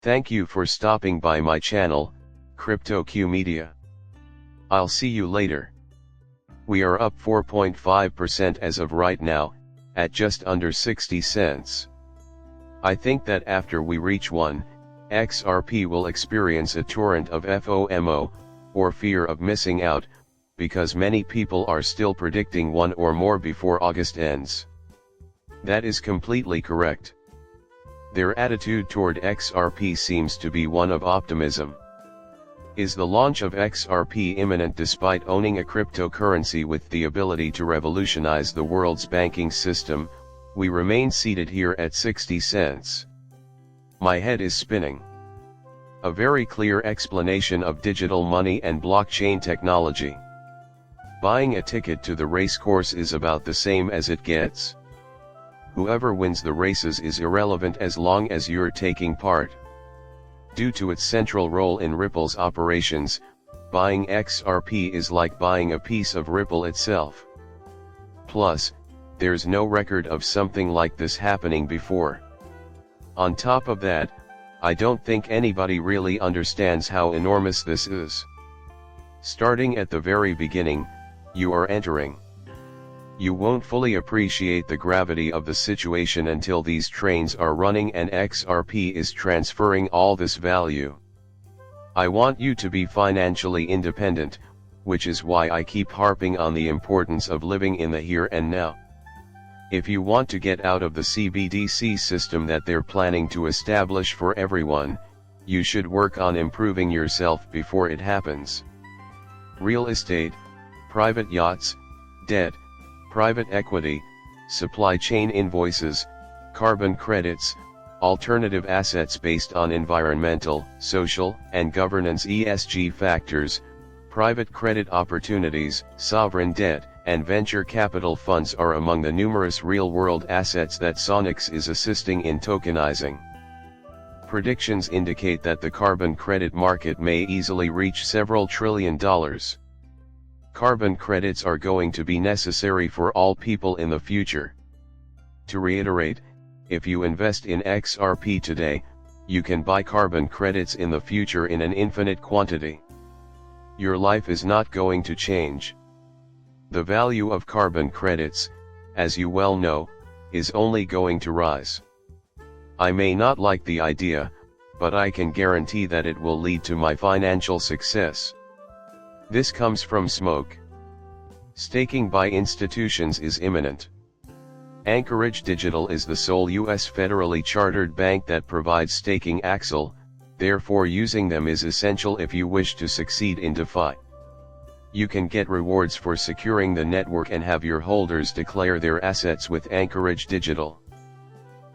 Thank you for stopping by my channel, CryptoQ Media. I'll see you later. We are up 4.5% as of right now, at just under 60 cents. I think that after we reach 1, XRP will experience a torrent of FOMO, or fear of missing out, because many people are still predicting 1 or more before August ends. That is completely correct. Their attitude toward XRP seems to be one of optimism. Is the launch of XRP imminent despite owning a cryptocurrency with the ability to revolutionize the world's banking system? We remain seated here at 60 cents. My head is spinning. A very clear explanation of digital money and blockchain technology. Buying a ticket to the race course is about the same as it gets. Whoever wins the races is irrelevant as long as you're taking part. Due to its central role in Ripple's operations, buying XRP is like buying a piece of Ripple itself. Plus, there's no record of something like this happening before. On top of that, I don't think anybody really understands how enormous this is. Starting at the very beginning, you are entering. You won't fully appreciate the gravity of the situation until these trains are running and XRP is transferring all this value. I want you to be financially independent, which is why I keep harping on the importance of living in the here and now. If you want to get out of the CBDC system that they're planning to establish for everyone, you should work on improving yourself before it happens. Real estate, private yachts, debt, private equity, supply chain invoices, carbon credits, alternative assets based on environmental, social, and governance (ESG) factors, private credit opportunities, sovereign debt, and venture capital funds are among the numerous real-world assets that Sonics is assisting in tokenizing. Predictions indicate that the carbon credit market may easily reach several trillion dollars. Carbon credits are going to be necessary for all people in the future. To reiterate, if you invest in XRP today, you can buy carbon credits in the future in an infinite quantity. Your life is not going to change. The value of carbon credits, as you well know, is only going to rise. I may not like the idea, but I can guarantee that it will lead to my financial success. This comes from smoke. Staking by institutions is imminent. Anchorage Digital is the sole U.S. federally chartered bank that provides staking axle, therefore using them is essential if you wish to succeed in DeFi. You can get rewards for securing the network and have your holders declare their assets with Anchorage Digital.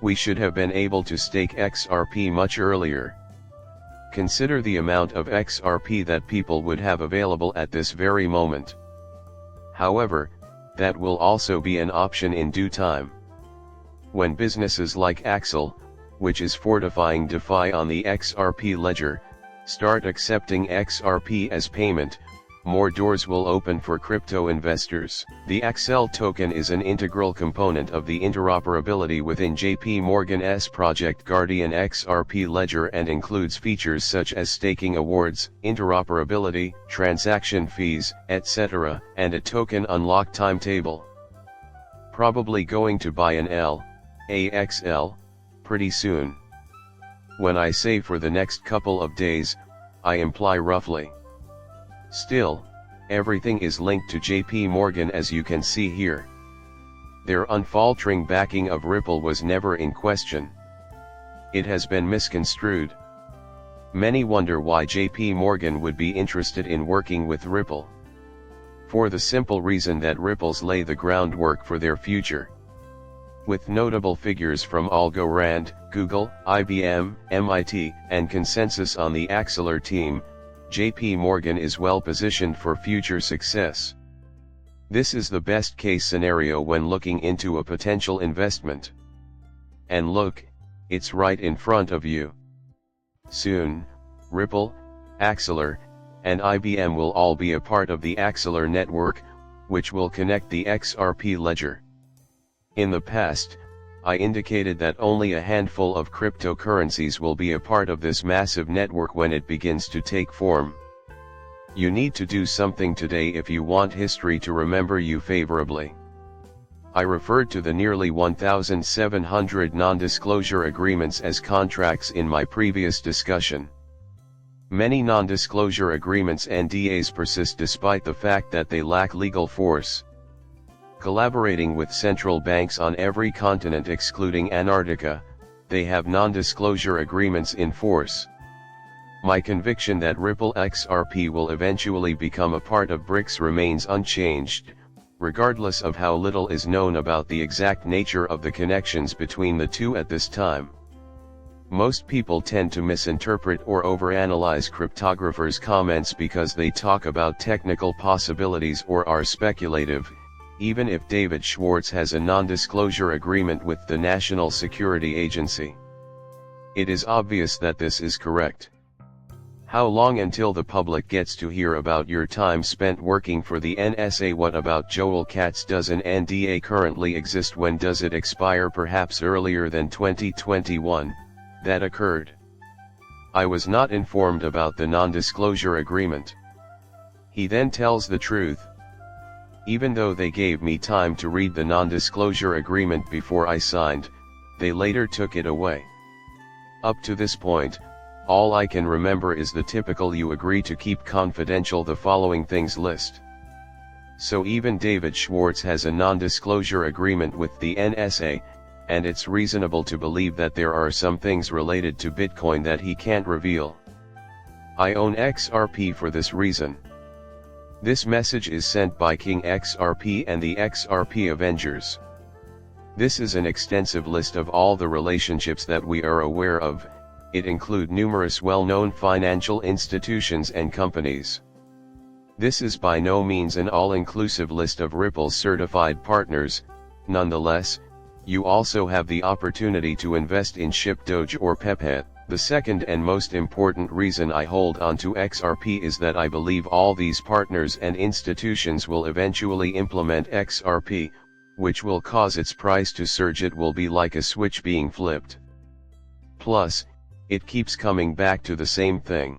We should have been able to stake XRP much earlier. Consider the amount of XRP that people would have available at this very moment. However, that will also be an option in due time. When businesses like Axel, which is fortifying DeFi on the XRP ledger, start accepting XRP as payment, more doors will open for crypto investors. The Axel token is an integral component of the interoperability within JP Morgan's Project Guardian XRP ledger and includes features such as staking awards, interoperability, transaction fees, etc., and a token unlock timetable. Probably going to buy an AXL pretty soon. When I say for the next couple of days, I imply roughly. Still, everything is linked to JP Morgan as you can see here. Their unfaltering backing of Ripple was never in question. It has been misconstrued. Many wonder why JP Morgan would be interested in working with Ripple. For the simple reason that Ripples lay the groundwork for their future. With notable figures from Algorand, Google, IBM, MIT, and Consensus on the Axelar team, JP Morgan is well positioned for future success. This is the best case scenario when looking into a potential investment. And look, it's right in front of you. Soon, Ripple, Axelar, and IBM will all be a part of the Axelar network, which will connect the XRP ledger. In the past, I indicated that only a handful of cryptocurrencies will be a part of this massive network when it begins to take form. You need to do something today if you want history to remember you favorably. I referred to the nearly 1,700 non-disclosure agreements as contracts in my previous discussion. Many non-disclosure agreements (NDAs) persist despite the fact that they lack legal force. Collaborating with central banks on every continent excluding Antarctica, they have non-disclosure agreements in force. My conviction that Ripple XRP will eventually become a part of BRICS remains unchanged, regardless of how little is known about the exact nature of the connections between the two at this time. Most people tend to misinterpret or overanalyze cryptographers' comments because they talk about technical possibilities or are speculative, even if David Schwartz has a non-disclosure agreement with the National Security Agency. It is obvious that this is correct. How long until the public gets to hear about your time spent working for the NSA? What about Joel Katz? Does an NDA currently exist? When does it expire? Perhaps earlier than 2021, that occurred. I was not informed about the non-disclosure agreement. He then tells the truth. Even though they gave me time to read the non-disclosure agreement before I signed, they later took it away. Up to this point, all I can remember is the typical "you agree to keep confidential the following things" list. So even David Schwartz has a non-disclosure agreement with the NSA, and it's reasonable to believe that there are some things related to Bitcoin that he can't reveal. I own XRP for this reason. This message is sent by King XRP and the XRP Avengers. This is an extensive list of all the relationships that we are aware of. It includes numerous well-known financial institutions and companies. This is by no means an all-inclusive list of Ripple's certified partners. Nonetheless, you also have the opportunity to invest in SHIB Doge or Pepe. The second and most important reason I hold on to XRP is that I believe all these partners and institutions will eventually implement XRP, which will cause its price to surge. It will be like a switch being flipped. Plus, it keeps coming back to the same thing.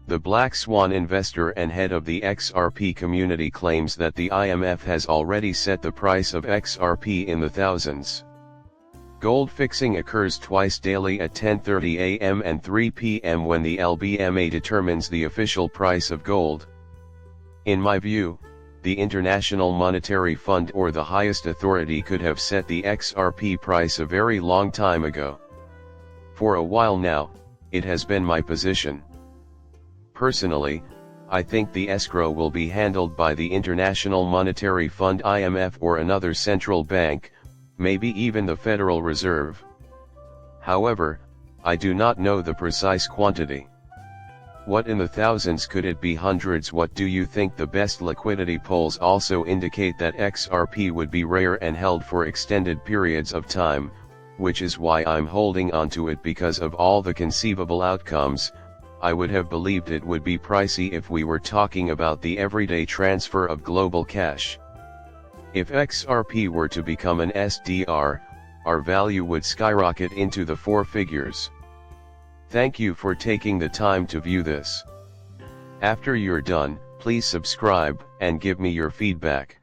The Black Swan investor and head of the XRP community claims that the IMF has already set the price of XRP in the thousands. Gold fixing occurs twice daily at 10:30 a.m. and 3 p.m. when the LBMA determines the official price of gold. In my view, the International Monetary Fund or the highest authority could have set the XRP price a very long time ago. For a while now, it has been my position. Personally, I think the escrow will be handled by the International Monetary Fund (IMF) or another central bank, maybe even the Federal Reserve. However, I do not know the precise quantity. What in the thousands? Could it be hundreds? What do you think? The best liquidity polls also indicate that XRP would be rare and held for extended periods of time, which is why I'm holding on to it. Because of all the conceivable outcomes, I would have believed it would be pricey if we were talking about the everyday transfer of global cash. If XRP were to become an SDR, our value would skyrocket into the four figures. Thank you for taking the time to view this. After you're done, please subscribe and give me your feedback.